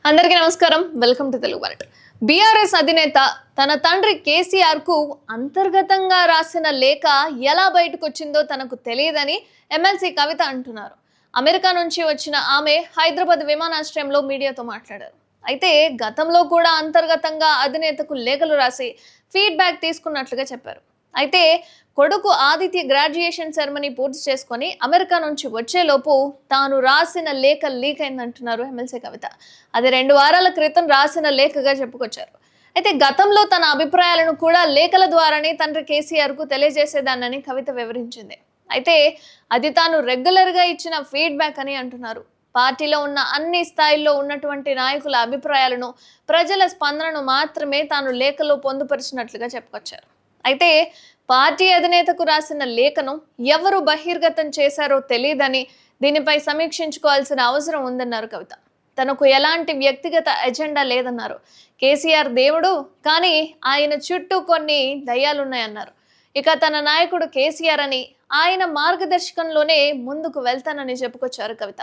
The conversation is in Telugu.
అందరికీ నమస్కారం. Welcome to Telugu world. BRS అధినేత తన తండ్రి కేసీఆర్ కు అంతర్గతంగా రాసిన లేఖ ఎలా బయటకు వచ్చిందో తనకు తెలియదని ఎమ్మెల్సీ కవిత అంటున్నారు. అమెరికా నుంచి వచ్చిన ఆమె హైదరాబాద్ విమానాశ్రయంలో మీడియాతో మాట్లాడారు. అయితే గతంలో కూడా అంతర్గతంగా అధినేతకు లేఖలు రాసి ఫీడ్బ్యాక్ తీసుకున్నట్లుగా చెప్పారు. అయితే కొడుకు ఆదిత్య గ్రాడ్యుయేషన్ సెరమనీ పూర్తి చేసుకొని అమెరికా నుంచి వచ్చేలోపు తాను రాసిన లేఖ లీక్ అయిందంటున్నారు ఎమ్మెల్సీ కవిత. అది 2 వారాల క్రితం రాసిన లేఖగా చెప్పుకొచ్చారు. అయితే గతంలో తన అభిప్రాయాలను కూడా లేఖల ద్వారానే తండ్రి కేసీఆర్ కు తెలియజేసేదానని కవిత వివరించింది. అయితే అది తాను రెగ్యులర్గా ఇచ్చిన ఫీడ్బ్యాక్ అని అంటున్నారు. పార్టీలో ఉన్న అన్ని స్థాయిల్లో ఉన్నటువంటి నాయకుల అభిప్రాయాలను, ప్రజల స్పందనను మాత్రమే తాను లేఖలో పొందుపరిచినట్లుగా చెప్పుకొచ్చారు. అయితే పార్టీ అధినేతకు రాసిన లేఖను ఎవరు బహిర్గతం చేశారో తెలియదని, దీనిపై సమీక్షించుకోవాల్సిన అవసరం ఉందన్నారు కవిత. తనకు ఎలాంటి వ్యక్తిగత ఎజెండా లేదన్నారు. కేసీఆర్ దేవుడు, కానీ ఆయన చుట్టూ కొన్ని దయ్యాలున్నాయన్నారు. ఇక తన నాయకుడు కేసీఆర్ అని, ఆయన మార్గదర్శకంలోనే ముందుకు వెళ్తానని చెప్పుకొచ్చారు కవిత.